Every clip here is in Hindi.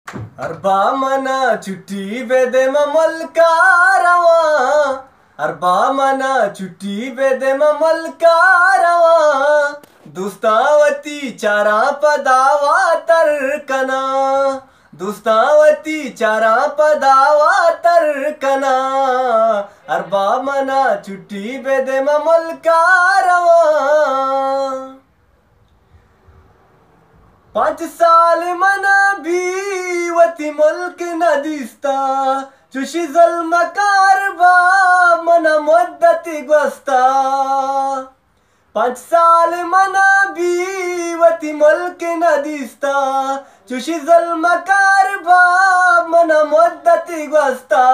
अर्बा मना चुट्टी बेदे मलकारवा अर्बा मना चुट्टी बेदे मलकारवा दुस्तावती चारा पदावा तर्कना दुस्तावती चारा पदावा तर्कना अर्बा मना चुट्टी बेदे मलकारवा 5 साल मना बीवती मुल्क न दिसता चुशी जल्म कारबा मना मुद्दती ग्वस्ता 5 साल मना बीवती मुल्क न दिसता चुशी जल्म कारबा मना मुद्दती ग्वस्ता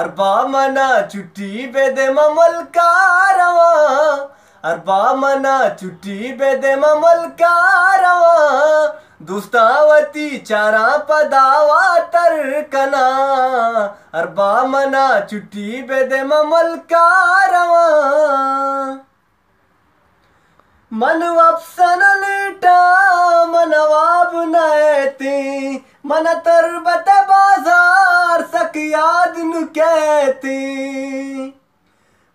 अर्बा मना चुट्टी बेदे मलकारवा अर्बा मना चुट्टी बेदे मलकारवा दुस्तावती चारा पदावा तर्कना अर्बा मना चुट्टी बेदे मलकारवा मन वप्सन लेटा मनवाब नैती मन तरबत बाजार सक याद नु कहती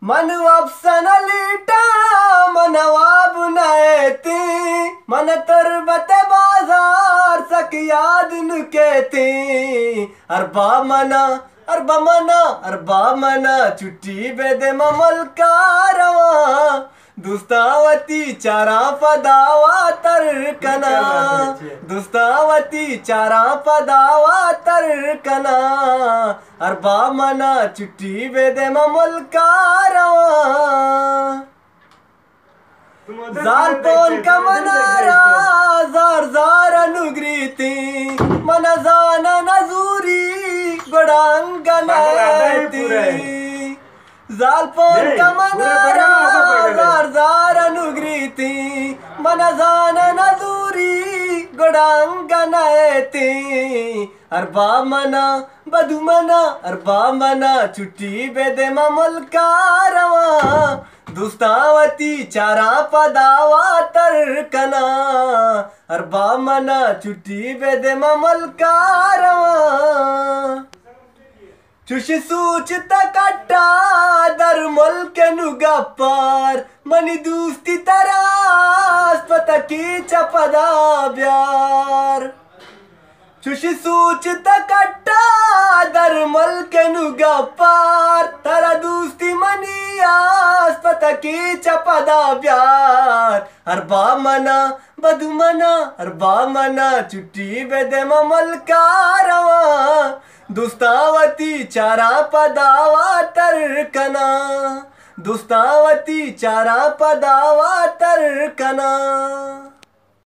मन वप्सन लेटा मनवाब नैती मन तरबत बाजार सक याद नु कहती अर्बा मना चुट्टी बेदे मलकारवा दुस्तावती चारा पदावा तर्कना दुस्तावती चारा पदावा तर्कना अर्बा मना चुट्टी बेदे मलकारवा जार पोन का मनारा जार जार अनुग्रीती मन जान नजूरी गोडांगनाती जार पोन का मनारा जार जार अनुग्रीती मन जान नजूरी गोडांगनाती अर्बा मना बधु मना अर्बा मना चुट्टी बेदे मलकारवा दुस्तावती चारा पदावा तर्कना अर्बा मना चुट्टी बेदे मलकारवा चुशी सूचता कट्टा दर मुल्क नुगप्पार मनी दूस्ती तरास पता की चपदा ब्यार चुशी सूचता कट्टा दर मुल्क नुगप्पार तरा दूस्ती मनी आस पता की चपदा ब्यार अर्बा मना बधु मना अर्बा मना चुट्टी बेदे मलकारवा दुस्तावती चारा पदावा तर्कना दुस्तावती चारा पदावा तर्कना।